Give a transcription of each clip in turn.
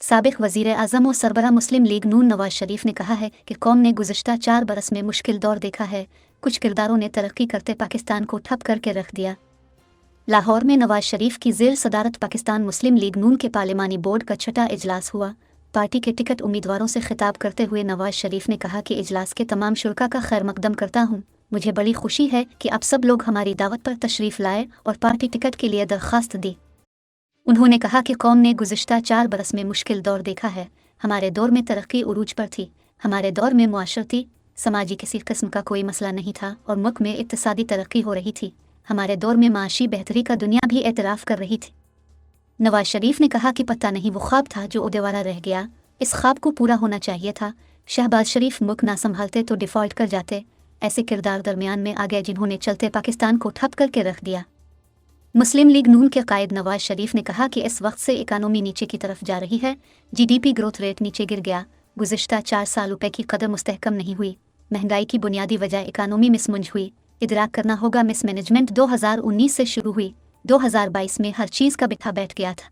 साबिक वज़ीर आज़म और सरबराह मुस्लिम लीग नून नवाज शरीफ ने कहा है कि कौम ने गुज़श्ता 4 बरस में मुश्किल दौर देखा है। कुछ किरदारों ने तरक्की करते पाकिस्तान को ठप करके रख दिया। लाहौर में नवाज शरीफ की ज़ेर सदारत पाकिस्तान मुस्लिम लीग नून के पार्लिमानी बोर्ड का छठा इजलास हुआ। पार्टी के टिकट उम्मीदवारों से खिताब करते हुए नवाज शरीफ ने कहा कि इजलास के तमाम शुरका का खैर मकदम करता हूँ। मुझे बड़ी खुशी है कि आप सब लोग हमारी दावत पर तशरीफ़ लाए और पार्टी टिकट के लिए दरख्वास्त दी। उन्होंने कहा कि कौम ने गुज़श्ता 4 बरस में मुश्किल दौर देखा है। हमारे दौर में तरक्की उरूज पर थी। हमारे दौर में मुआशरती समाजी किसी किस्म का कोई मसला नहीं था और मुल्क में इक्तिसादी तरक्की हो रही थी। हमारे दौर में माशी बेहतरी का दुनिया भी एतराफ़ कर रही थी। नवाज शरीफ ने कहा कि पता नहीं वो ख्वाब था जो उदेवारा रह गया, इस ख्वाब को पूरा होना चाहिए था। शहबाज शरीफ मुल्क ना संभालते तो डिफ़ॉल्ट कर जाते। ऐसे किरदार दरमियान में आ गए जिन्होंने चलते पाकिस्तान को ठप करके रख दिया। मुस्लिम लीग नून के कायद नवाज शरीफ ने कहा कि इस वक्त से इकानमी नीचे की तरफ जा रही है। GDP ग्रोथ रेट नीचे गिर गया। गुज़श्ता 4 साल रुपए की कदर मुस्तहकम नहीं हुई। महंगाई की बुनियादी वजह इकानमी मिसमुंज हुई। इदराक करना होगा मिसमैनेजमेंट 2019 से शुरू हुई, 2022 में हर चीज़ का बिठा बैठ गया था।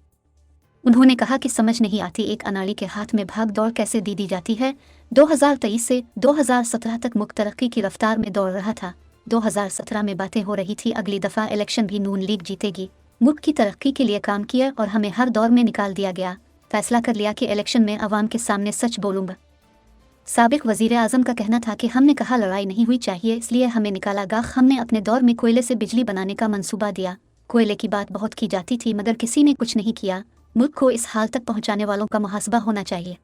उन्होंने कहा कि समझ नहीं आती एक अनाड़ी के हाथ में भाग दौड़ कैसे दी जाती है। 2023 से 2017 तक मुल्क तरक्की की रफ्तार में दौड़ रहा था। 2017 में बातें हो रही थी अगली दफ़ा इलेक्शन भी नून लीग जीतेगी। मुल्क की तरक्की के लिए काम किया और हमें हर दौर में निकाल दिया गया। फैसला कर लिया कि इलेक्शन में अवाम के सामने सच बोलूँगा। साबिक वज़ीर आज़म का कहना था कि हमने कहा लड़ाई नहीं हुई चाहिए इसलिए हमें निकाला गया। हमने अपने दौर में कोयले से बिजली बनाने का मंसूबा दिया। कोयले की बात बहुत की जाती थी मगर किसी ने कुछ नहीं किया। मुल्क को इस हाल तक पहुँचाने वालों का मुहासबा होना चाहिए।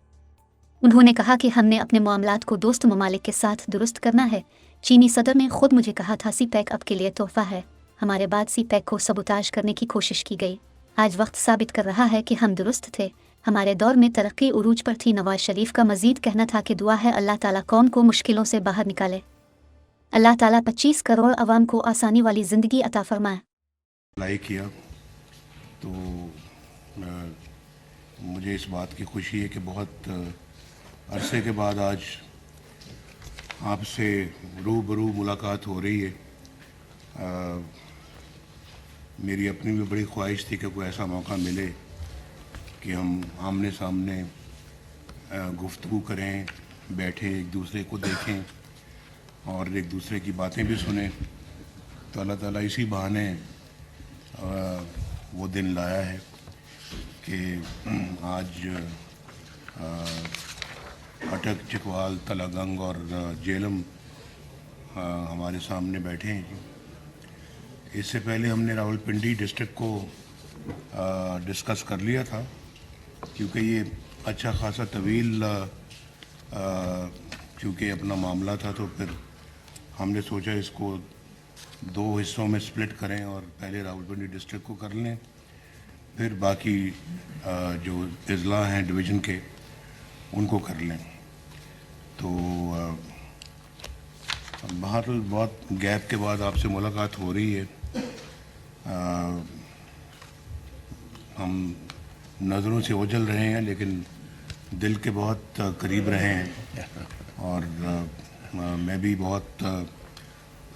उन्होंने कहा कि हमने अपने मामलात को दोस्त ममालिक के साथ दुरुस्त करना है। चीनी सदर ने खुद मुझे कहा था CPEC अब के लिए तोहफा है। हमारे बाद CPEC को सबूताज करने की कोशिश की गई। आज वक्त साबित कर रहा है कि हम दुरुस्त थे। हमारे दौर में तरक्की उरूज पर थी। नवाज शरीफ का मजीद कहना था कि दुआ है अल्लाह ताला कौम को मुश्किलों से बाहर निकाले। अल्लाह ताला 25 करोड़ अवाम को आसानी वाली ज़िंदगी अता फरमाए। लाइक किया तो मुझे इस बात की खुशी है कि बहुत अरसे के बाद आज आपसे रूबरू मुलाकात हो रही है। मेरी अपनी भी बड़ी ख्वाहिश थी कि कोई ऐसा मौका मिले कि हम आमने सामने गुफ्तगू करें, बैठे एक दूसरे को देखें और एक दूसरे की बातें भी सुने। तो अल्लाह ताला इसी बहाने वो दिन लाया है कि आज अटक, चिकवाल, तलागंग और जेलम हमारे सामने बैठे हैं। इससे पहले हमने रावलपिंडी डिस्ट्रिक्ट को डिस्कस कर लिया था क्योंकि ये अच्छा खासा तवील क्योंकि अपना मामला था, तो फिर हमने सोचा इसको 2 हिस्सों में स्प्लिट करें और पहले रावलपिंडी डिस्ट्रिक्ट को कर लें, फिर बाकी जो अजला हैं डिवीज़न के उनको कर लें। तो बहरहाल बहुत गैप के बाद आपसे मुलाकात हो रही है। हम नज़रों से ओझल रहे हैं लेकिन दिल के बहुत करीब रहे हैं और मैं भी बहुत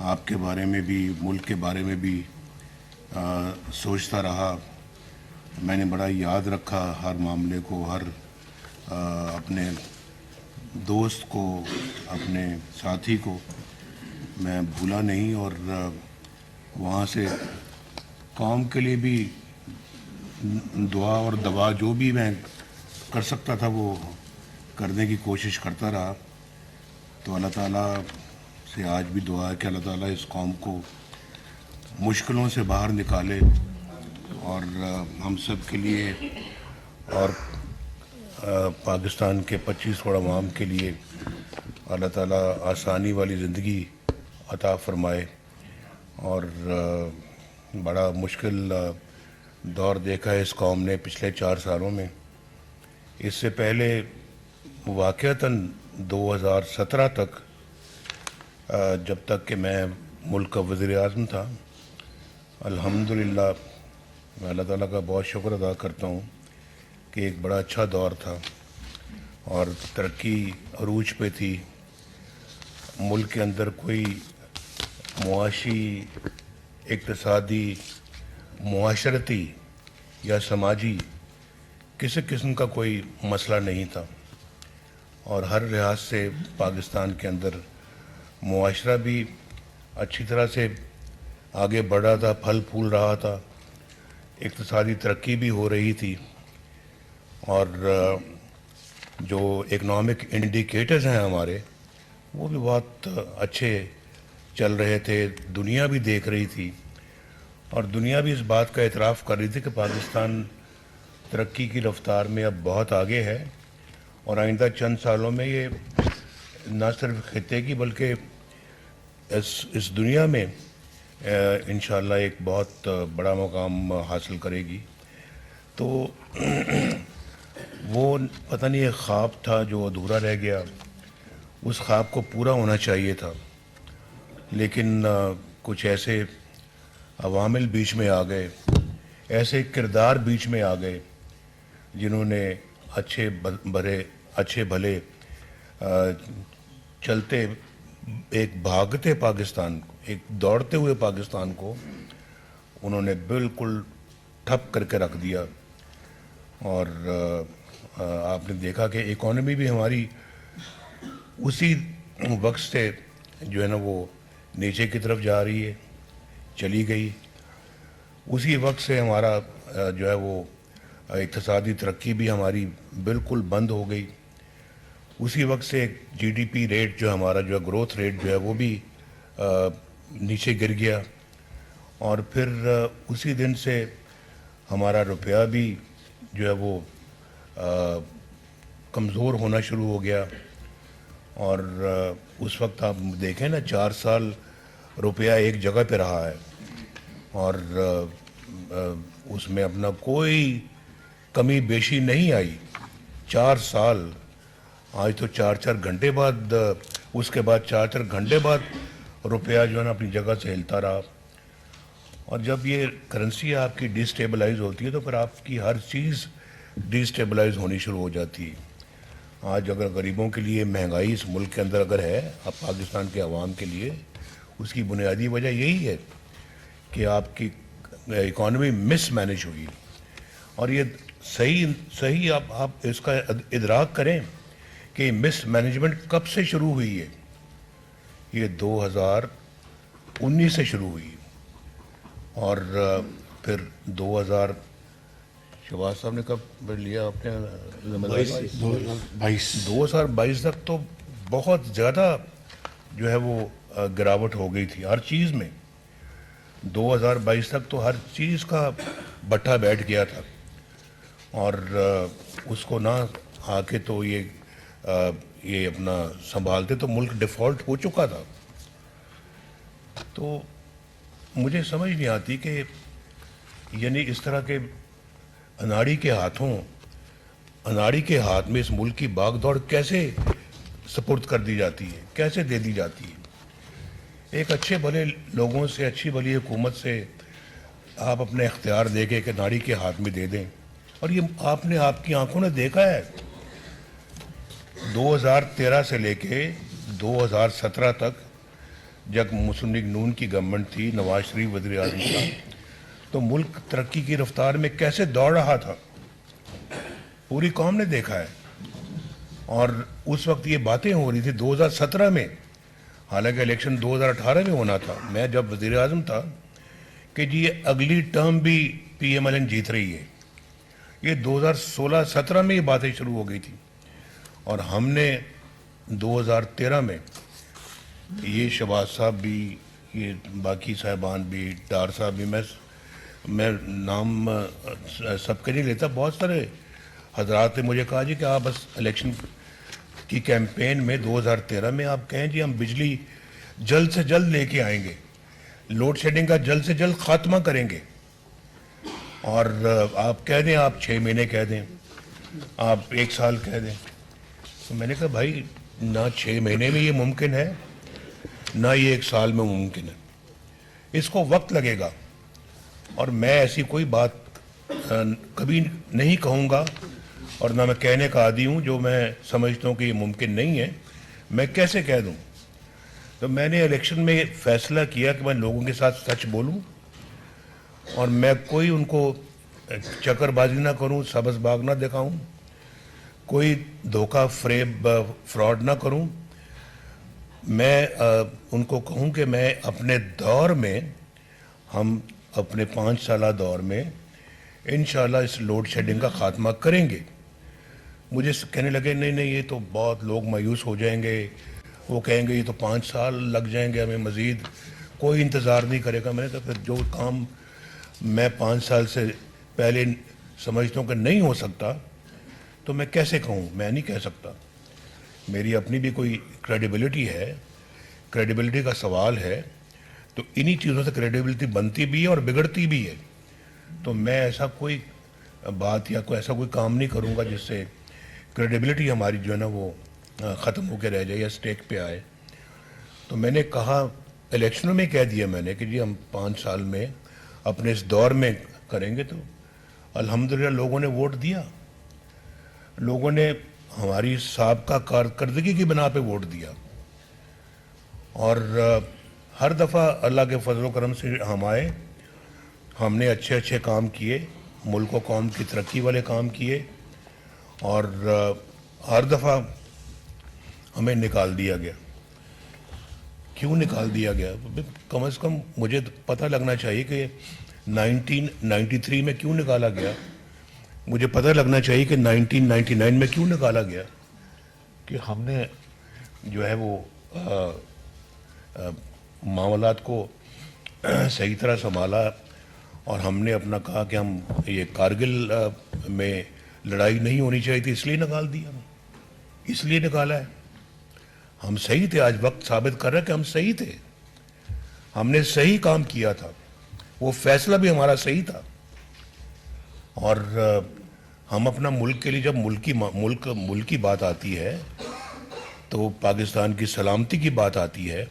आपके बारे में भी, मुल्क के बारे में भी सोचता रहा। मैंने बड़ा याद रखा हर मामले को, हर अपने दोस्त को, अपने साथी को मैं भूला नहीं और वहाँ से कौम के लिए भी दुआ और दवा जो भी मैं कर सकता था वो करने की कोशिश करता रहा। तो अल्लाह ताला से आज भी दुआ है कि अल्लाह ताला इस कौम को मुश्किलों से बाहर निकाले और हम सब के लिए और पाकिस्तान के 25 करोड़ अवाम के लिए अल्लाह ताला आसानी वाली ज़िंदगी अता फरमाए। और बड़ा मुश्किल दौर देखा है इस कौम ने पिछले 4 सालों में। इससे पहले वाक़अतन 2017 तक जब तक कि मैं मुल्क का वज़ीर आज़म था, अल्हम्दुलिल्लाह मैं अल्लाह ताला का बहुत शुक्र अदा करता हूँ कि एक बड़ा अच्छा दौर था और तरक्की अरूज पे थी। मुल्क के अंदर कोई मुआशी, इक़्तिसादी, मुआशरती या समाजी किसी किस्म का कोई मसला नहीं था और हर लिहाज से पाकिस्तान के अंदर मुआशरा भी अच्छी तरह से आगे बढ़ रहा था, फल फूल रहा था, इक़्तिसादी तरक्की भी हो रही थी और जो इकनॉमिक इंडिकेटर्स हैं हमारे वो भी बहुत अच्छे चल रहे थे। दुनिया भी देख रही थी और दुनिया भी इस बात का एतराफ़ कर रही थी कि पाकिस्तान तरक्की की रफ्तार में अब बहुत आगे है और आइंदा चंद सालों में ये न सिर्फ खित्ते की बल्कि इस दुनिया में इंशाअल्लाह एक बहुत बड़ा मुकाम हासिल करेगी। तो वो पता नहीं एक ख्वाब था जो अधूरा रह गया, उस ख्वाब को पूरा होना चाहिए था, लेकिन कुछ ऐसे अवामिल बीच में आ गए, ऐसे किरदार बीच में आ गए जिन्होंने अच्छे भले चलते एक भागते पाकिस्तान को, एक दौड़ते हुए पाकिस्तान को उन्होंने बिल्कुल ठप करके रख दिया। और आपने देखा कि इकॉनमी भी हमारी उसी वक्त से जो है ना वो नीचे की तरफ जा रही है, चली गई। उसी वक्त से हमारा जो है वो इक़्तिसादी तरक्की भी हमारी बिल्कुल बंद हो गई। उसी वक्त से जीडीपी रेट जो हमारा जो है ग्रोथ रेट जो है वो भी नीचे गिर गया और फिर उसी दिन से हमारा रुपया भी जो है वो कमज़ोर होना शुरू हो गया। और उस वक्त आप देखें ना 4 साल रुपया एक जगह पे रहा है और उसमें अपना कोई कमी बेशी नहीं आई। 4 साल, आज तो 4-4 घंटे बाद, उसके बाद 4-4 घंटे बाद रुपया जो है ना अपनी जगह से हिलता रहा। और जब ये करेंसी आपकी डिस्टेबलाइज होती है तो फिर आपकी हर चीज़ डिस्टेबलाइज होनी शुरू हो जाती है। आज अगर गरीबों के लिए महंगाई इस मुल्क के अंदर अगर है, अब पाकिस्तान के अवाम के लिए, उसकी बुनियादी वजह यही है कि आपकी इकॉनमी मिस मैनेज हुई। और ये सही आप इसका इदराक करें कि मिस मैनेजमेंट कब से शुरू हुई है। ये 2019 से शुरू हुई और फिर 2000 शहबाज साहब ने कब लिया आपने 2022 तक तो बहुत ज़्यादा जो है वो गिरावट हो गई थी हर चीज़ में। 2022 तक तो हर चीज़ का बट्टा बैठ गया था और उसको ना आके तो ये अपना संभालते तो मुल्क डिफ़ॉल्ट हो चुका था। तो मुझे समझ नहीं आती कि यानी इस तरह के अनाड़ी के हाथ में इस मुल्क की भागदौड़ कैसे सपुर्द कर दी जाती है, कैसे दे दी जाती है। एक अच्छे भले लोगों से, अच्छी भली हुकूमत से आप अपने इख्तियार दे के एक अनाड़ी के हाथ में दे दें। और ये आपने आपकी आंखों ने देखा है 2013 से लेके 2017 तक जब मुस्लिम लीग नून की गवर्नमेंट थी, नवाज शरीफ वज़ीर आज़म था, तो मुल्क तरक्की की रफ्तार में कैसे दौड़ रहा था, पूरी कौम ने देखा है। और उस वक्त ये बातें हो रही थी 2017 में, हालांकि इलेक्शन 2018 में होना था, मैं जब वज़ीर आज़म था, कि जी ये अगली टर्म भी PMLN जीत रही है। ये 2016-17 में ये बातें शुरू हो गई थी और हमने 2013 में ये शहबाज साहब भी, ये बाकी साहबान भी, डार साहब भी, मैं नाम सबके नहीं लेता, बहुत सारे हजरात ने मुझे कहा जी कि आप बस इलेक्शन की कैंपेन में 2013 में आप कहें जी हम बिजली जल्द से जल्द लेके आएंगे, लोड शेडिंग का जल्द से जल्द ख़ात्मा करेंगे। और आप कह दें, आप 6 महीने कह दें, आप 1 साल कह दें। तो मैंने कहा भाई ना 6 महीने में ये मुमकिन है, ना ये 1 साल में मुमकिन है, इसको वक्त लगेगा। और मैं ऐसी कोई बात कभी नहीं कहूँगा और ना मैं कहने का आदी हूँ जो मैं समझता हूँ कि ये मुमकिन नहीं है, मैं कैसे कह दूँ। तो मैंने इलेक्शन में फ़ैसला किया कि मैं लोगों के साथ सच बोलूँ और मैं कोई उनको चक्कर बाजी ना करूं, सबज बाग ना दिखाऊं, कोई धोखा फ्रेब फ्रॉड ना करूं। मैं उनको कहूं कि मैं अपने दौर में, हम अपने 5 साला दौर में इंशाल्लाह इस लोड शेडिंग का ख़ात्मा करेंगे। मुझे कहने लगे नहीं नहीं, ये तो बहुत लोग मायूस हो जाएंगे, वो कहेंगे ये तो 5 साल लग जाएंगे हमें, मज़ीद कोई इंतज़ार नहीं करेगा। मैंने कहा फिर जो काम मैं 5 साल से पहले समझता हूँ कि नहीं हो सकता, तो मैं कैसे कहूँ? मैं नहीं कह सकता। मेरी अपनी भी कोई क्रेडिबिलिटी है, क्रेडिबिलिटी का सवाल है, तो इन्हीं चीज़ों से क्रेडिबिलिटी बनती भी है और बिगड़ती भी है। तो मैं ऐसा कोई बात या कोई ऐसा कोई काम नहीं करूँगा जिससे क्रेडिबिलिटी हमारी जो है ना वो ख़त्म होकर रह जाए या स्टेक पे आए। तो मैंने कहा, इलेक्शनों में कह दिया मैंने कि जी हम 5 साल में अपने इस दौर में करेंगे। तो अल्हम्दुलिल्लाह लोगों ने वोट दिया, लोगों ने हमारी साबका कारकर्दगी की बिना पे वोट दिया, और हर दफ़ा अल्लाह के फजल करम से हम आए, हमने अच्छे अच्छे काम किए, मुल्क व कौम की तरक्की वाले काम किए, और हर दफ़ा हमें निकाल दिया गया। क्यों निकाल दिया गया? कम से कम मुझे पता लगना चाहिए कि 1993 में क्यों निकाला गया, मुझे पता लगना चाहिए कि 1999 में क्यों निकाला गया, कि हमने जो है वो मामलात को सही तरह संभाला, और हमने अपना कहा कि हम ये कारगिल में लड़ाई नहीं होनी चाहिए थी, इसलिए निकाल दिया, इसलिए निकाला है। हम सही थे, आज वक्त साबित कर रहा है कि हम सही थे, हमने सही काम किया था, वो फैसला भी हमारा सही था। और हम अपना मुल्क के लिए, जब मुल्क की बात आती है, तो पाकिस्तान की सलामती की बात आती है,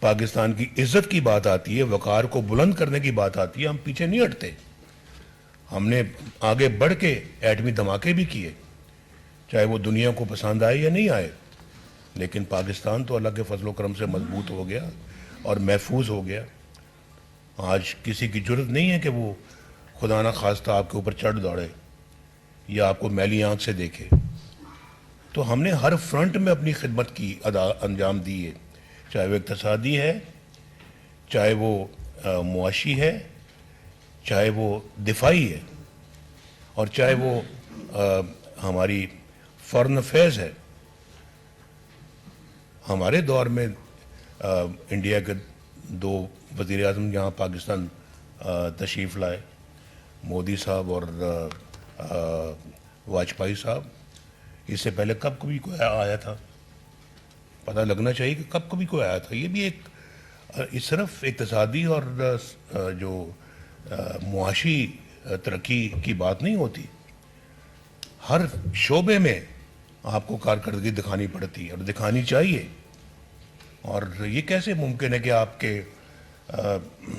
पाकिस्तान की इज्जत की बात आती है, वकार को बुलंद करने की बात आती है, हम पीछे नहीं हटते। हमने आगे बढ़ के एटमी धमाके भी किए, चाहे वो दुनिया को पसंद आए या नहीं आए, लेकिन पाकिस्तान तो अल्लाह के फजल करम से मजबूत हो गया और महफूज हो गया। आज किसी की जुर्रत नहीं है कि वो खुदा ना खास्ता आपके ऊपर चढ़ दौड़े या आपको मैली आंख से देखे। तो हमने हर फ्रंट में अपनी खिदमत की अंजाम दी है, चाहे वो इक़्तिसादी है, चाहे वो मुआशी है, चाहे वो दिफाई है, और चाहे वो हमारी फॉरेन अफेयर्स है। हमारे दौर में इंडिया के 2 वज़ीर आज़म यहाँ पाकिस्तान तशरीफ़ लाए, मोदी साहब और वाजपेयी साहब। इससे पहले कब कभी कोई आया था? पता लगना चाहिए कि कब कभी कोई आया था। ये भी एक सिर्फ इक़्तिसादी और जो मुआशी तरक्की की बात नहीं होती, हर शोबे में आपको कारकर्दगी दिखानी पड़ती है और दिखानी चाहिए। और ये कैसे मुमकिन है कि आपके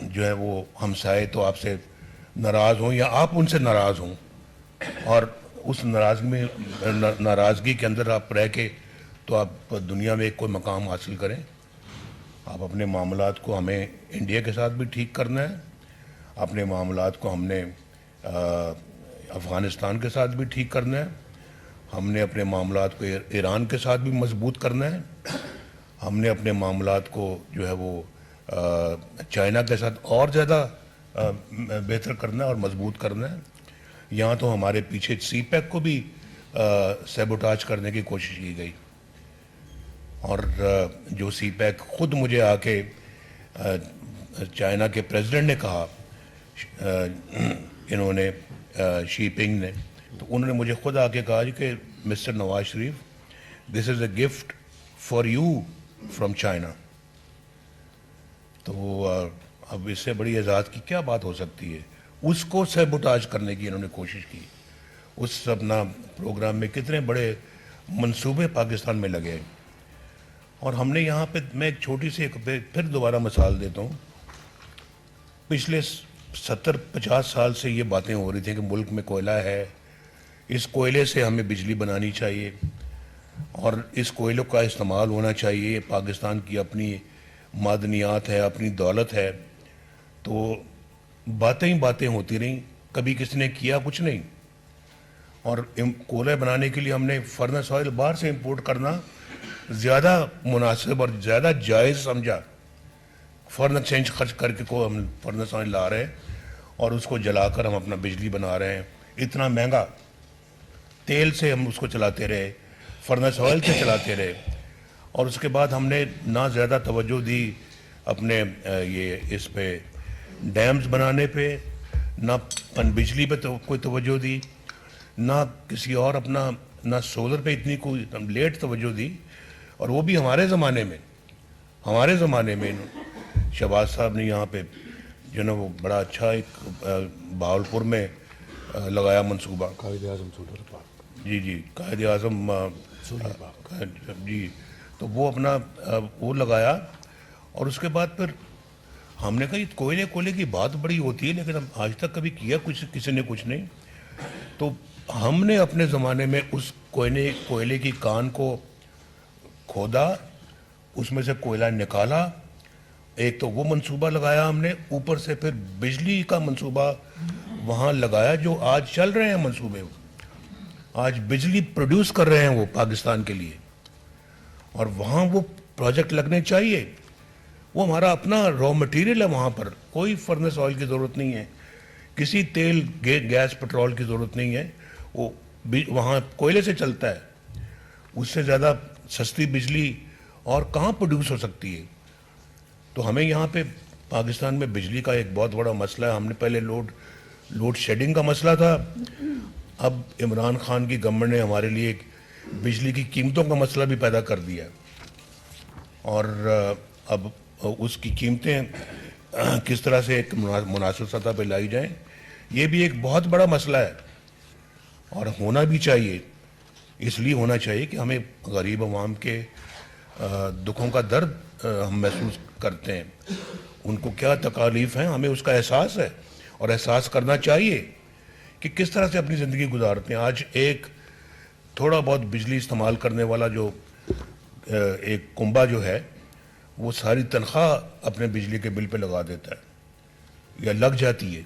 जो है वो हमसाए तो आपसे नाराज़ हों या आप उनसे नाराज़ हों, और उस नाराज़गी के अंदर आप रह के तो आप दुनिया में कोई मकाम हासिल करें। आप अपने मामलात को, हमें इंडिया के साथ भी ठीक करना है, अपने मामलात को हमने अफ़गानिस्तान के साथ भी ठीक करना है, हमने अपने मामलात को ईरान के साथ भी मजबूत करना है, हमने अपने मामलात को जो है वो चाइना के साथ और ज़्यादा बेहतर करना है और मजबूत करना है। यहाँ तो हमारे पीछे सीपैक को भी सैबोटाज करने की कोशिश की गई, और जो सीपैक खुद मुझे आके चाइना के प्रेसिडेंट ने कहा, इन्होंने शी पिंग ने, तो उन्होंने मुझे खुद आके कहा जी कि mister Nawaz Sharif, this is a gift for you from China. तो अब इससे बड़ी एजाज़ की क्या बात हो सकती है? उसको सैबोटाज करने की इन्होंने कोशिश की। उस अपना प्रोग्राम में कितने बड़े मंसूबे पाकिस्तान में लगे, और हमने यहाँ पे, मैं एक छोटी सी फिर दोबारा मिसाल देता हूँ। पिछले 70-50 साल से ये बातें हो रही थी कि मुल्क में कोयला है, इस कोयले से हमें बिजली बनानी चाहिए और इस कोयले का इस्तेमाल होना चाहिए, पाकिस्तान की अपनी मादनियात है, अपनी दौलत है। तो बातें ही बातें होती रहीं, کبھی کسی نے کیا کچھ نہیں. اور کولے بنانے کے لیے ہم نے فرنس آئل باہر سے امپورٹ کرنا زیادہ مناسب اور زیادہ جائز سمجھا. فارن ایکسچینج خرچ کر کے کو ہم فرنس آئل لا رہے ہیں اور اس کو جلا کر ہم اپنا بجلی بنا رہے ہیں. اتنا مہنگا تیل سے ہم اس کو چلاتے رہے, فرنس آئل سے چلاتے رہے, اور اس کے بعد ہم نے نہ زیادہ توجہ دی اپنے یہ اس پہ ڈیمز بنانے پہ, نہ پن بجلی پہ کوئی توجہ دی, نہ کسی اور اپنا نہ سولر پہ اتنی کوئی لیٹ توجہ دی. اور وہ بھی ہمارے زمانے میں شہباز صاحب نے یہاں پہ جو نا وہ بڑا اچھا ایک بہاولپور میں لگایا منصوبہ. Quaid Azam solar park. جی قائد اعظم جی, تو وہ اپنا وہ لگایا. اور اس کے بعد پھر ہم نے کہا یہ کوئلے کی بات بڑی ہوتی ہے لیکن آج تک کبھی کیا کسی نے کچھ نہیں. تو ہم نے اپنے زمانے میں اس کوئلے کی کان کو کھودا, اس میں سے کوئلہ نکالا, ایک تو وہ منصوبہ لگایا ہم نے, اوپر سے پھر بجلی کا منصوبہ وہاں لگایا جو آج چل رہے ہیں منصوبے. آج بجلی پروڈیوس کر رہے ہیں وہ پاکستان کے لیے, اور وہاں وہ پروجیکٹ لگنے چاہیے. وہ ہمارا اپنا را مٹیریل ہے, وہاں پر کوئی فرنس آئل کی ضرورت نہیں ہے, کسی تیل گیس پٹرول کی ضرورت نہیں ہے. وہ وہاں کوئلے سے چلتا ہے. اس سے زیادہ سستی بجلی اور کہاں پروڈیوس ہو سکتی ہے. تو ہمیں یہاں پہ پاکستان میں بجلی کا ایک بہت بڑا مسئلہ ہے. ہم نے پہلے لوڈ شیڈنگ کا مسئلہ تھا, اب عمران خان کی گورنمنٹ نے ہمارے لیے ایک بجلی کی قیمتوں کا مسئلہ بھی پیدا کر دیا, اور اب اس کی قیمتیں کس طرح سے ایک مناسب سطح پہ لائی جائیں, یہ بھی ایک بہت بڑا مسئلہ ہے. اور ہونا بھی چاہیے, اس لیے ہونا چاہیے کہ ہمیں غریب عوام کے دکھوں کا درد ہم محسوس کرتے ہیں, ان کو کیا تکالیف ہیں ہمیں اس کا احساس ہے, اور احساس کرنا چاہیے کہ کس طرح سے اپنی زندگی گزارتے ہیں. آج ایک تھوڑا بہت بجلی استعمال کرنے والا جو ایک کنبہ جو ہے وہ ساری تنخواہ اپنے بجلی کے بل پہ لگا دیتا ہے, یا لگ جاتی ہے,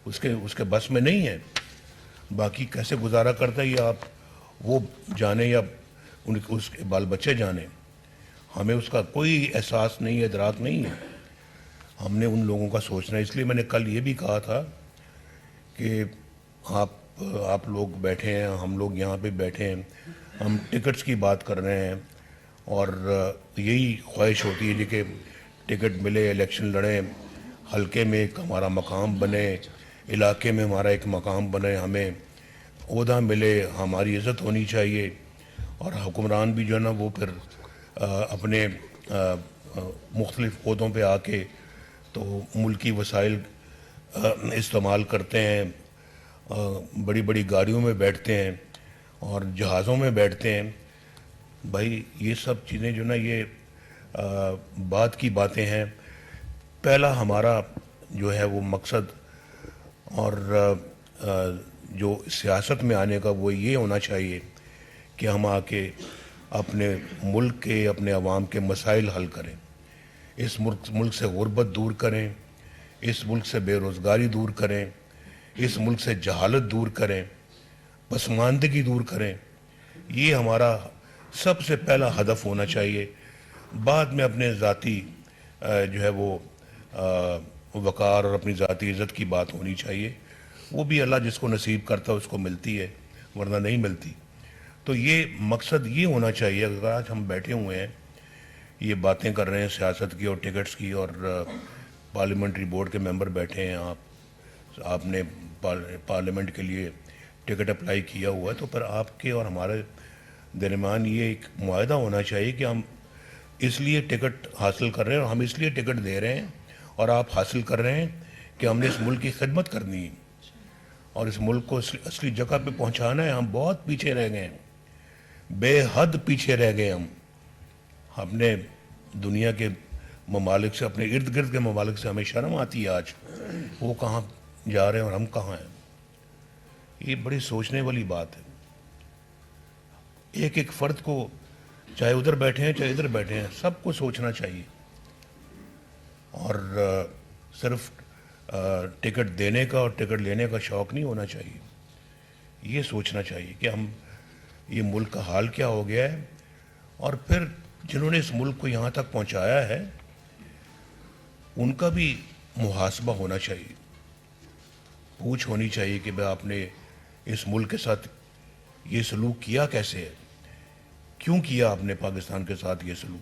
اس کے بس میں نہیں ہے. باقی کیسے گزارا کرتا ہے یہ آپ وہ جانے یا اس کے بال بچے جانے, ہمیں اس کا کوئی احساس نہیں ہے, ادراک نہیں ہے. ہم نے ان لوگوں کا سوچنا ہے. اس لیے میں نے کل یہ بھی کہا تھا کہ آپ لوگ بیٹھے ہیں, ہم لوگ یہاں پہ بیٹھے ہیں, ہم ٹکٹس کی بات کر رہے ہیں, اور یہی خواہش ہوتی ہے کہ ٹکٹ ملے, الیکشن لڑیں, حلقے میں ایک ہمارا مقام بنے, علاقے میں ہمارا ایک مقام بنے, ہمیں عہدہ ملے, ہماری عزت ہونی چاہیے. اور حکمران بھی جو ہے نا وہ پھر اپنے مختلف عہدوں پہ آ کے تو ملکی وسائل استعمال کرتے ہیں, بڑی بڑی گاڑیوں میں بیٹھتے ہیں اور جہازوں میں بیٹھتے ہیں. بھائی یہ سب چیزیں جو نا یہ بات کی باتیں ہیں. پہلا ہمارا جو ہے وہ مقصد اور جو سیاست میں آنے کا وہ یہ ہونا چاہیے کہ ہم آ کے اپنے ملک کے, اپنے عوام کے مسائل حل کریں, اس ملک سے غربت دور کریں, اس ملک سے بے روزگاری دور کریں, اس ملک سے جہالت دور کریں, پسماندگی دور کریں. یہ ہمارا سب سے پہلا ہدف ہونا چاہیے. بعد میں اپنے ذاتی جو ہے وہ وقار اور اپنی ذاتی عزت کی بات ہونی چاہیے. وہ بھی اللہ جس کو نصیب کرتا ہے اس کو ملتی ہے, ورنہ نہیں ملتی. تو یہ مقصد یہ ہونا چاہیے. اگر آج ہم بیٹھے ہوئے ہیں, یہ باتیں کر رہے ہیں سیاست کی اور ٹکٹس کی, اور پارلیمنٹری بورڈ کے ممبر بیٹھے ہیں, آپ نے پارلیمنٹ کے لیے ٹکٹ اپلائی کیا ہوا ہے, تو پھر آپ کے اور ہمارے درمیان یہ ایک معاہدہ ہونا چاہیے کہ ہم اس لیے ٹکٹ حاصل کر رہے ہیں, اور ہم اس لیے ٹکٹ دے رہے ہیں اور آپ حاصل کر رہے ہیں کہ ہم نے اس ملک کی خدمت کرنی ہے اور اس ملک کو اصلی جگہ پہ پہنچانا ہے. ہم بہت پیچھے رہ گئے ہیں, بے حد پیچھے رہ گئے. ہم نے دنیا کے ممالک سے, اپنے ارد گرد کے ممالک سے ہمیں شرم آتی ہے آج, وہ کہاں جا رہے ہیں اور ہم کہاں ہیں. یہ بڑی سوچنے والی بات ہے. ایک ایک فرد کو, چاہے ادھر بیٹھے ہیں چاہے ادھر بیٹھے ہیں, سب کو سوچنا چاہیے. اور صرف टिकट देने का और टिकट लेने का शौक़ नहीं होना चाहिए। ये सोचना चाहिए कि हम ये मुल्क का हाल क्या हो गया है, और फिर जिन्होंने इस मुल्क को यहाँ तक पहुँचाया है उनका भी मुहासबा होना चाहिए। पूछ होनी चाहिए कि भाई आपने इस मुल्क के साथ ये सलूक किया कैसे है, क्यों किया आपने पाकिस्तान के साथ ये सलूक,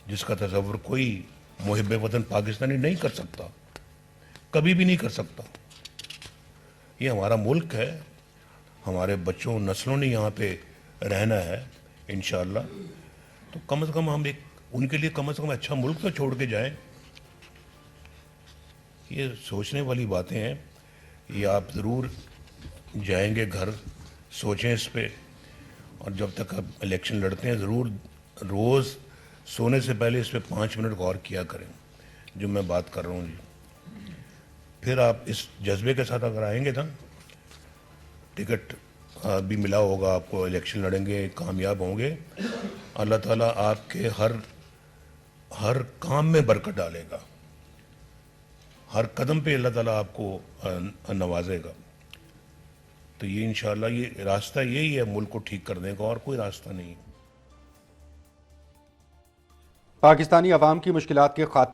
जिसका तसव्वुर कोई मुहिब वतन पाकिस्तानी नहीं कर सकता, कभी भी नहीं कर सकता। ये हमारा मुल्क है, हमारे बच्चों नस्लों ने यहाँ पे रहना है इंशाअल्लाह, तो कम से कम हम एक उनके लिए कम से कम अच्छा मुल्क तो छोड़ के जाएं। ये सोचने वाली बातें हैं। ये आप ज़रूर जाएंगे घर, सोचें इस पे, और जब तक आप इलेक्शन लड़ते हैं ज़रूर रोज़ सोने से पहले इस पे 5 मिनट गौर किया करें जो मैं बात कर रहा हूँ जी। फिर आप इस जज्बे के साथ अगर आएंगे ना, टिकट भी मिला होगा आपको, इलेक्शन लड़ेंगे, कामयाब होंगे, अल्लाह ताला आपके हर काम में बरकत डालेगा, हर कदम पे अल्लाह ताला आपको नवाजेगा। तो ये इंशाअल्लाह ये रास्ता यही है मुल्क को ठीक करने का, और कोई रास्ता नहीं। पाकिस्तानी अवाम की मुश्किलात के खात्मे